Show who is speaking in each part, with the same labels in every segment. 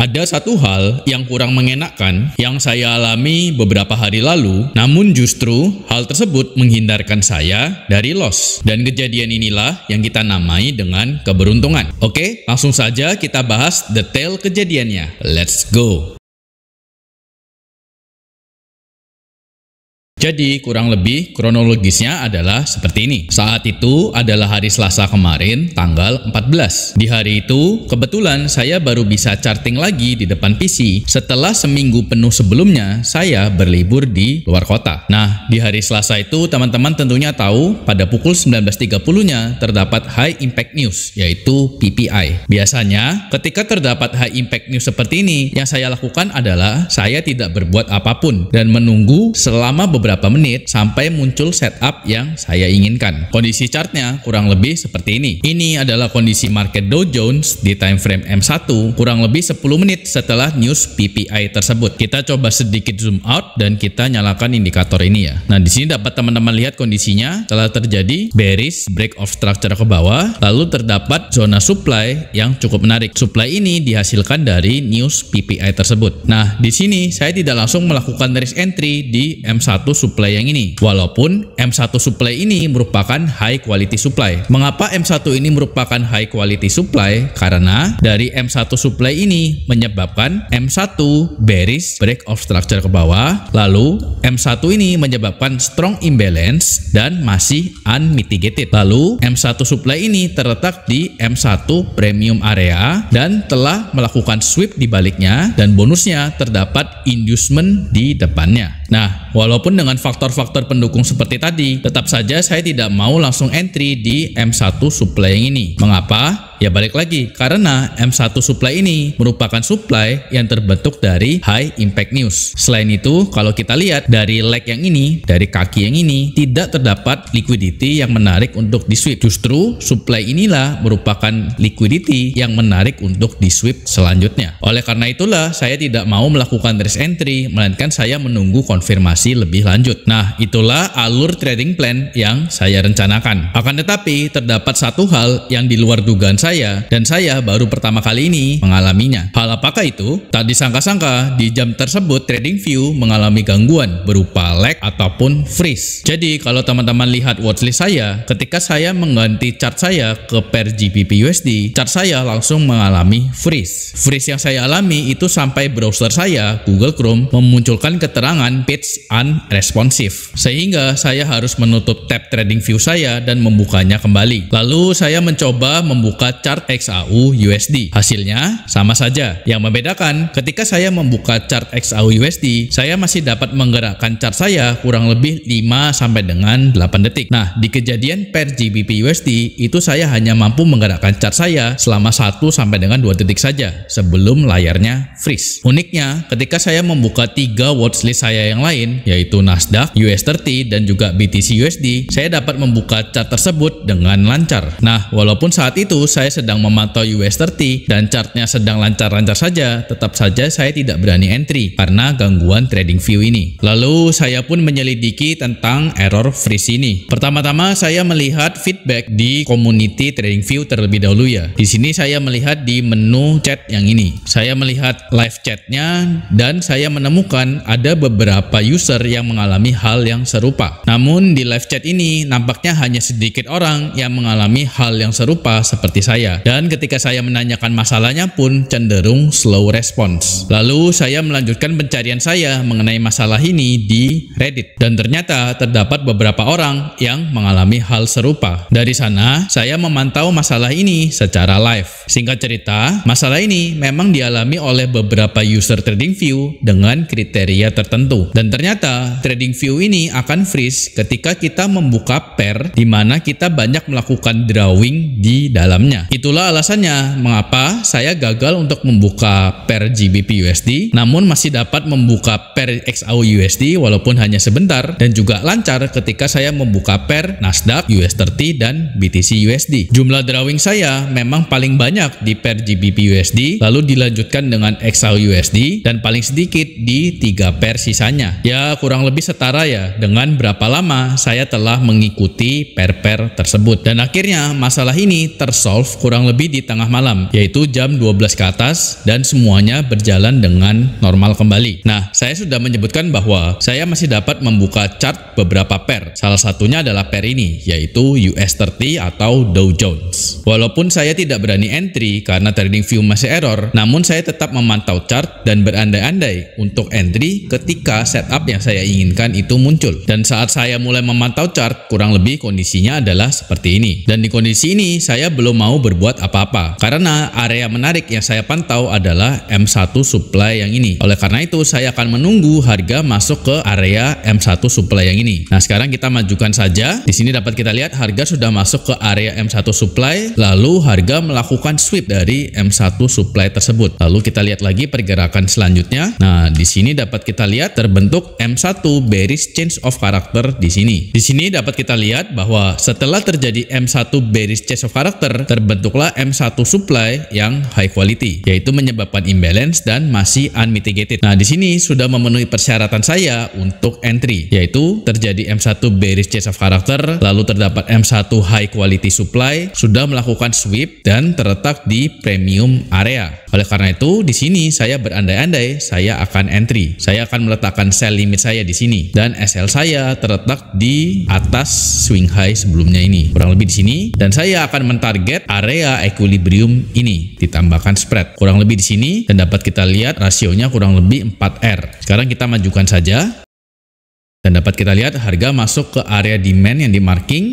Speaker 1: Ada satu hal yang kurang mengenakan yang saya alami beberapa hari lalu, namun justru hal tersebut menghindarkan saya dari loss. Dan kejadian inilah yang kita namai dengan keberuntungan. Oke, langsung saja kita bahas detail kejadiannya. Let's go! Jadi kurang lebih kronologisnya adalah seperti ini. Saat itu adalah hari Selasa kemarin, tanggal 14. Di hari itu, kebetulan saya baru bisa charting lagi di depan PC setelah seminggu penuh sebelumnya saya berlibur di luar kota. Nah, di hari Selasa itu teman-teman tentunya tahu pada pukul 19.30-nya terdapat High Impact News, yaitu PPI. Biasanya, ketika terdapat High Impact News seperti ini, yang saya lakukan adalah saya tidak berbuat apapun dan menunggu selama beberapa menit sampai muncul setup yang saya inginkan. Kondisi chartnya kurang lebih seperti ini. Ini adalah kondisi market Dow Jones di time frame M1 kurang lebih 10 menit setelah news PPI tersebut. Kita coba sedikit zoom out dan kita nyalakan indikator ini ya. Nah, di sini dapat teman-teman lihat kondisinya telah terjadi bearish break of structure ke bawah, lalu terdapat zona supply yang cukup menarik. Supply ini dihasilkan dari news PPI tersebut. Nah, di sini saya tidak langsung melakukan risk entry di M1 supply yang ini, walaupun M1 supply ini merupakan high quality supply. Mengapa M1 ini merupakan high quality supply? Karena dari M1 supply ini menyebabkan M1 bearish break of structure ke bawah, lalu M1 ini menyebabkan strong imbalance dan masih unmitigated. Lalu M1 supply ini terletak di M1 premium area dan telah melakukan sweep di baliknya, dan bonusnya terdapat inducement di depannya. Nah, walaupun dengan faktor-faktor pendukung seperti tadi, tetap saja saya tidak mau langsung entry di M1 supply yang ini. Mengapa? Ya balik lagi, karena M1 supply ini merupakan supply yang terbentuk dari high impact news. Selain itu, kalau kita lihat dari leg yang ini, dari kaki yang ini, tidak terdapat liquidity yang menarik untuk di sweep. Justru supply inilah merupakan liquidity yang menarik untuk di sweep selanjutnya. Oleh karena itulah, saya tidak mau melakukan risk entry, melainkan saya menunggu konfirmasi lebih lanjut. Nah, itulah alur trading plan yang saya rencanakan. Akan tetapi, terdapat satu hal yang di luar dugaan saya, dan saya baru pertama kali ini mengalaminya. Hal apakah itu? Tak disangka-sangka, di jam tersebut TradingView mengalami gangguan berupa lag ataupun freeze. Jadi, kalau teman-teman lihat watchlist saya, ketika saya mengganti chart saya ke pair GBP USD, chart saya langsung mengalami freeze. Freeze yang saya alami itu sampai browser saya, Google Chrome, memunculkan keterangan page unresponsive, sehingga saya harus menutup tab TradingView saya dan membukanya kembali. Lalu saya mencoba membuka chart XAU USD. Hasilnya sama saja. Yang membedakan, ketika saya membuka chart XAU USD, saya masih dapat menggerakkan chart saya kurang lebih 5 sampai dengan 8 detik. Nah, di kejadian pair GBP USD itu saya hanya mampu menggerakkan chart saya selama 1 sampai dengan 2 detik saja sebelum layarnya freeze. Uniknya, ketika saya membuka 3 watchlist saya yang lain, yaitu Nasdaq, US30 dan juga BTC USD, saya dapat membuka chart tersebut dengan lancar. Nah, walaupun saat itu saya sedang memantau US30 dan chartnya sedang lancar-lancar saja, tetap saja saya tidak berani entry karena gangguan TradingView ini. Lalu saya pun menyelidiki tentang error freeze ini. Pertama-tama saya melihat feedback di community TradingView terlebih dahulu ya. Di sini saya melihat di menu chat yang ini. Saya melihat live chatnya dan saya menemukan ada beberapa user yang mengalami hal yang serupa. Namun di live chat ini nampaknya hanya sedikit orang yang mengalami hal yang serupa seperti saya. Dan ketika saya menanyakan masalahnya pun cenderung slow response. Lalu saya melanjutkan pencarian saya mengenai masalah ini di Reddit, dan ternyata terdapat beberapa orang yang mengalami hal serupa. Dari sana saya memantau masalah ini secara live. Singkat cerita, masalah ini memang dialami oleh beberapa user TradingView dengan kriteria tertentu, dan ternyata TradingView ini akan freeze ketika kita membuka pair di mana kita banyak melakukan drawing di dalamnya. Itulah alasannya mengapa saya gagal untuk membuka pair GBP USD, namun masih dapat membuka pair XAU USD walaupun hanya sebentar, dan juga lancar ketika saya membuka pair Nasdaq, US30 dan BTC USD. Jumlah drawing saya memang paling banyak di pair GBP USD, lalu dilanjutkan dengan XAU USD, dan paling sedikit di 3 pair sisanya. Ya, kurang lebih setara ya dengan berapa lama saya telah mengikuti pair-pair tersebut. Dan akhirnya masalah ini tersolve off kurang lebih di tengah malam, yaitu jam 12 ke atas, dan semuanya berjalan dengan normal kembali. Nah, saya sudah menyebutkan bahwa saya masih dapat membuka chart beberapa pair. Salah satunya adalah pair ini, yaitu US30 atau Dow Jones. Walaupun saya tidak berani entry karena TradingView masih error, namun saya tetap memantau chart dan berandai-andai untuk entry ketika setup yang saya inginkan itu muncul. Dan saat saya mulai memantau chart, kurang lebih kondisinya adalah seperti ini. Dan di kondisi ini saya belum mau berbuat apa-apa karena area menarik yang saya pantau adalah M1 supply yang ini. Oleh karena itu saya akan menunggu harga masuk ke area M1 supply yang ini. Nah, sekarang kita majukan saja. Di sini dapat kita lihat harga sudah masuk ke area M1 supply, lalu harga melakukan sweep dari M1 supply tersebut. Lalu kita lihat lagi pergerakan selanjutnya. Nah, di sini dapat kita lihat terbentuk M1 bearish change of character di sini. Di sini dapat kita lihat bahwa setelah terjadi M1 bearish change of character, terbentuklah M1 supply yang high quality, yaitu menyebabkan imbalance dan masih unmitigated. Nah, di sini sudah memenuhi persyaratan saya untuk entry, yaitu terjadi M1 bearish change of character, lalu terdapat M1 high quality supply, sudah melakukan sweep dan terletak di premium area. Oleh karena itu, di sini saya berandai-andai saya akan entry. Saya akan meletakkan sell limit saya di sini dan SL saya terletak di atas swing high sebelumnya ini, kurang lebih di sini, dan saya akan mentarget area equilibrium ini ditambahkan spread kurang lebih di sini, dan dapat kita lihat rasionya kurang lebih 4R. Sekarang kita majukan saja dan dapat kita lihat harga masuk ke area demand yang di marking,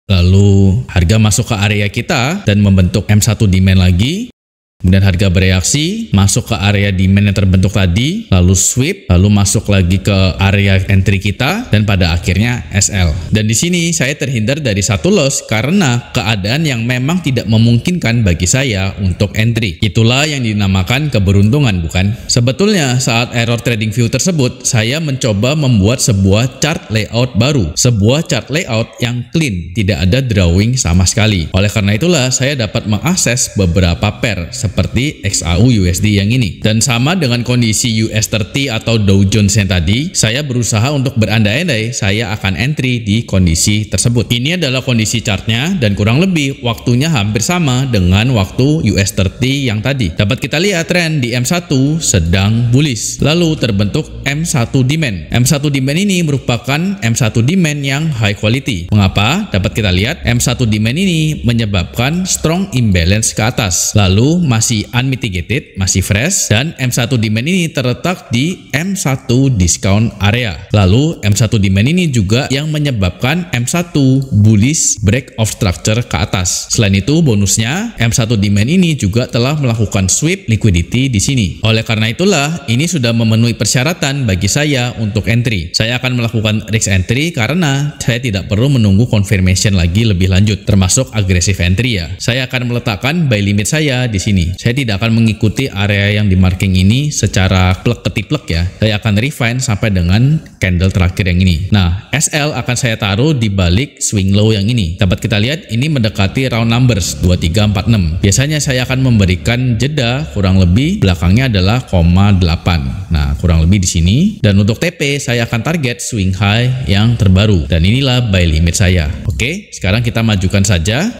Speaker 1: lalu harga masuk ke area kita dan membentuk M1 demand lagi. Kemudian harga bereaksi, masuk ke area demand yang terbentuk tadi, lalu sweep, lalu masuk lagi ke area entry kita, dan pada akhirnya SL. Dan di sini saya terhindar dari satu loss karena keadaan yang memang tidak memungkinkan bagi saya untuk entry. Itulah yang dinamakan keberuntungan, bukan? Sebetulnya saat error TradingView tersebut, saya mencoba membuat sebuah chart layout baru. Sebuah chart layout yang clean, tidak ada drawing sama sekali. Oleh karena itulah saya dapat mengakses beberapa pair seperti XAU USD yang ini. Dan sama dengan kondisi US30 atau Dow Jones yang tadi, saya berusaha untuk berandai-andai saya akan entry di kondisi tersebut. Ini adalah kondisi chartnya dan kurang lebih waktunya hampir sama dengan waktu US30 yang tadi. Dapat kita lihat tren di M1 sedang bullish, lalu terbentuk M1 demand. M1 demand ini merupakan M1 demand yang high quality. Mengapa? Dapat kita lihat M1 demand ini menyebabkan strong imbalance ke atas, lalu masih unmitigated, masih fresh, dan M1 demand ini terletak di M1 discount area. Lalu M1 demand ini juga yang menyebabkan M1 bullish break of structure ke atas. Selain itu bonusnya M1 demand ini juga telah melakukan sweep liquidity di sini. Oleh karena itulah ini sudah memenuhi persyaratan bagi saya untuk entry. Saya akan melakukan risk entry karena saya tidak perlu menunggu confirmation lagi lebih lanjut, termasuk aggressive entry ya. Saya akan meletakkan buy limit saya di sini. Saya tidak akan mengikuti area yang di marking ini secara plek ketiplek ya. Saya akan refine sampai dengan candle terakhir yang ini. Nah, SL akan saya taruh di balik swing low yang ini. Dapat kita lihat ini mendekati round numbers 2346. Biasanya saya akan memberikan jeda kurang lebih belakangnya adalah 0,8. Nah, kurang lebih di sini. Dan untuk TP saya akan target swing high yang terbaru. Dan inilah buy limit saya. Oke, sekarang kita majukan saja.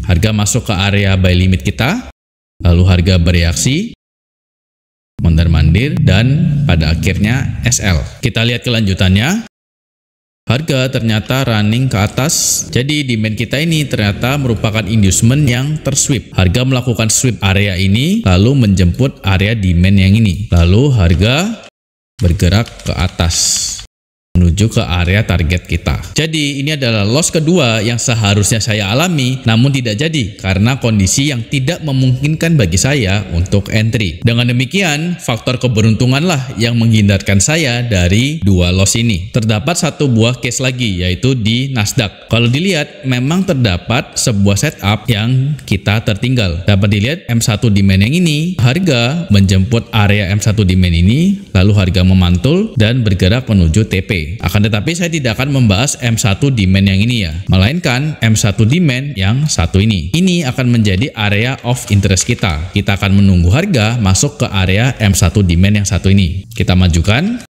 Speaker 1: Harga masuk ke area buy limit kita, lalu harga bereaksi, mondar-mandir, dan pada akhirnya SL. Kita lihat kelanjutannya. Harga ternyata running ke atas, jadi demand kita ini ternyata merupakan inducement yang tersweep. Harga melakukan sweep area ini, lalu menjemput area demand yang ini. Lalu harga bergerak ke atas menuju ke area target kita. Jadi ini adalah loss kedua yang seharusnya saya alami, namun tidak jadi karena kondisi yang tidak memungkinkan bagi saya untuk entry. Dengan demikian, faktor keberuntunganlah yang menghindarkan saya dari dua loss ini. Terdapat satu buah case lagi, yaitu di Nasdaq. Kalau dilihat, memang terdapat sebuah setup yang kita tertinggal. Dapat dilihat M1 demand yang ini, harga menjemput area M1 demand ini, lalu harga memantul dan bergerak menuju TP. Akan tetapi saya tidak akan membahas M1 demand yang ini ya, melainkan M1 demand yang satu ini. Ini akan menjadi area of interest kita. Kita akan menunggu harga masuk ke area M1 demand yang satu ini. Kita majukan.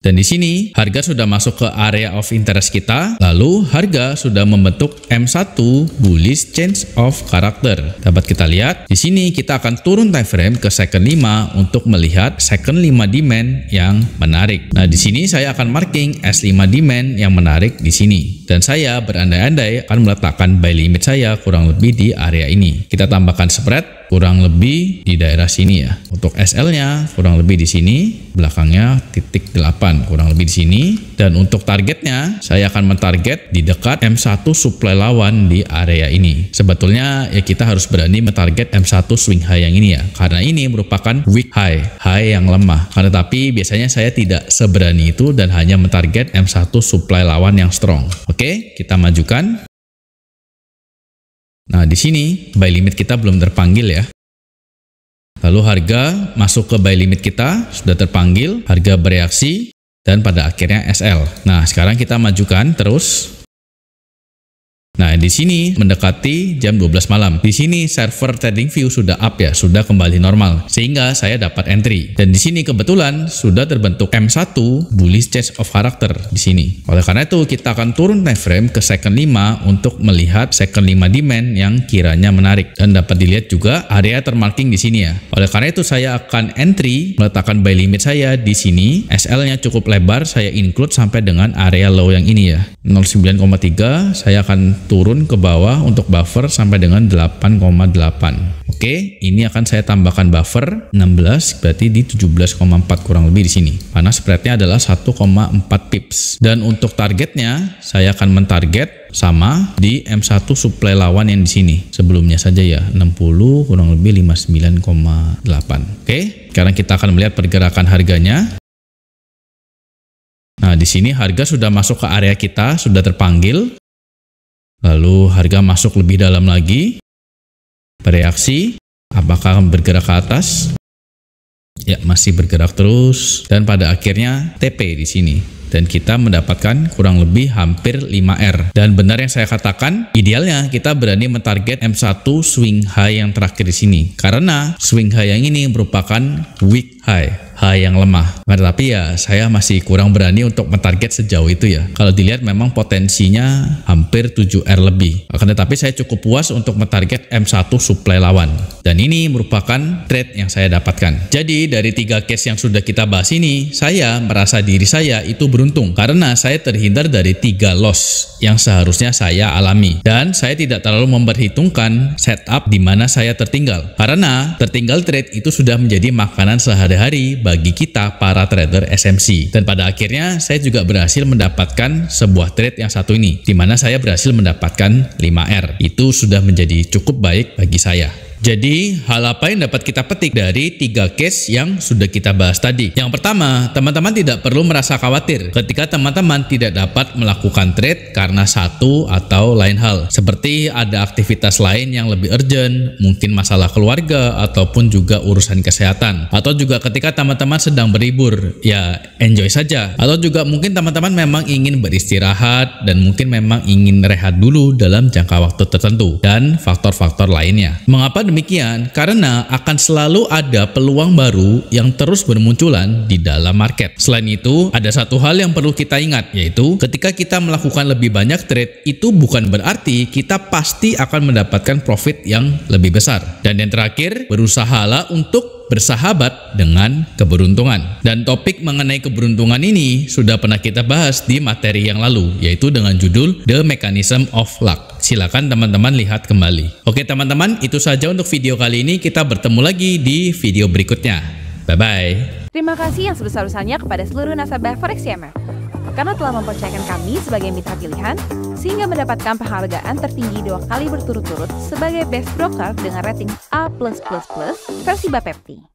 Speaker 1: Dan di sini harga sudah masuk ke area of interest kita, lalu harga sudah membentuk M1 bullish change of character. Dapat kita lihat di sini kita akan turun time frame ke second 5 untuk melihat second 5 demand yang menarik. Nah, di sini saya akan marking S5 demand yang menarik di sini. Dan saya berandai-andai akan meletakkan buy limit saya kurang lebih di area ini. Kita tambahkan spread kurang lebih di daerah sini ya. Untuk SL-nya kurang lebih di sini, belakangnya titik 8 kurang lebih di sini. Dan untuk targetnya saya akan mentarget di dekat M1 supply lawan di area ini. Sebetulnya ya kita harus berani mentarget M1 swing high yang ini ya, karena ini merupakan weak high yang lemah. Karena tapi biasanya saya tidak seberani itu dan hanya mentarget M1 supply lawan yang strong. Oke, kita majukan. Nah, di sini buy limit kita belum terpanggil ya. Lalu harga masuk ke buy limit kita sudah terpanggil, harga bereaksi dan pada akhirnya SL. Nah, sekarang kita majukan terus. Nah, di sini mendekati jam 12 malam. Di sini server TradingView sudah up ya, sudah kembali normal. Sehingga saya dapat entry. Dan di sini kebetulan sudah terbentuk M1 bullish change of character di sini. Oleh karena itu kita akan turun time frame ke second 5 untuk melihat second 5 demand yang kiranya menarik. Dan dapat dilihat juga area termarking di sini ya. Oleh karena itu saya akan entry, meletakkan buy limit saya di sini. SL-nya cukup lebar, saya include sampai dengan area low yang ini ya. 09,3 saya akan turun ke bawah untuk buffer sampai dengan 8,8. Oke, ini akan saya tambahkan buffer 16, berarti di 17,4 kurang lebih di sini. Karena spreadnya adalah 1,4 pips. Dan untuk targetnya saya akan mentarget sama di M1 supply lawan yang di sini. Sebelumnya saja ya, 60 kurang lebih 59,8. Oke, sekarang kita akan melihat pergerakan harganya. Nah, di sini harga sudah masuk ke area kita, sudah terpanggil. Lalu harga masuk lebih dalam lagi. Bereaksi, apakah akan bergerak ke atas? Ya, masih bergerak terus dan pada akhirnya TP di sini. Dan kita mendapatkan kurang lebih hampir 5R. Dan benar yang saya katakan, idealnya kita berani mentarget M1 swing high yang terakhir di sini. Karena swing high yang ini merupakan weak high yang lemah. Tapi ya saya masih kurang berani untuk mentarget sejauh itu ya. Kalau dilihat memang potensinya hampir 7R lebih. Akan tetapi saya cukup puas untuk mentarget M1 supply lawan. Dan ini merupakan trade yang saya dapatkan. Jadi dari 3 case yang sudah kita bahas ini, saya merasa diri saya itu beruntung. Karena saya terhindar dari 3 loss yang seharusnya saya alami. Dan saya tidak terlalu memperhitungkan setup di mana saya tertinggal. Karena tertinggal trade itu sudah menjadi makanan sehari-hari bagi kita para trader SMC. Dan pada akhirnya saya juga berhasil mendapatkan sebuah trade yang satu ini, di mana saya berhasil mendapatkan 5R. Itu sudah menjadi cukup baik bagi saya. Jadi, hal apa yang dapat kita petik dari 3 case yang sudah kita bahas tadi? Yang pertama, teman-teman tidak perlu merasa khawatir ketika teman-teman tidak dapat melakukan trade karena satu atau lain hal. Seperti ada aktivitas lain yang lebih urgent, mungkin masalah keluarga, ataupun juga urusan kesehatan. Atau juga ketika teman-teman sedang berlibur, ya enjoy saja. Atau juga mungkin teman-teman memang ingin beristirahat dan mungkin memang ingin rehat dulu dalam jangka waktu tertentu. Dan faktor-faktor lainnya. Mengapa demikian? Karena akan selalu ada peluang baru yang terus bermunculan di dalam market. Selain itu, ada satu hal yang perlu kita ingat, yaitu ketika kita melakukan lebih banyak trade, itu bukan berarti kita pasti akan mendapatkan profit yang lebih besar. Dan yang terakhir, berusahalah untuk bersahabat dengan keberuntungan. Dan topik mengenai keberuntungan ini sudah pernah kita bahas di materi yang lalu, yaitu dengan judul The Mechanism of Luck. Silakan teman-teman lihat kembali. Oke teman-teman, itu saja untuk video kali ini. Kita bertemu lagi di video berikutnya. Bye-bye.
Speaker 2: Terima kasih yang sebesar-besarnya kepada seluruh nasabah Forex CMF karena telah mempercayakan kami sebagai mitra pilihan sehingga mendapatkan penghargaan tertinggi 2 kali berturut-turut sebagai Best Broker dengan rating A+++ versi Bapepti.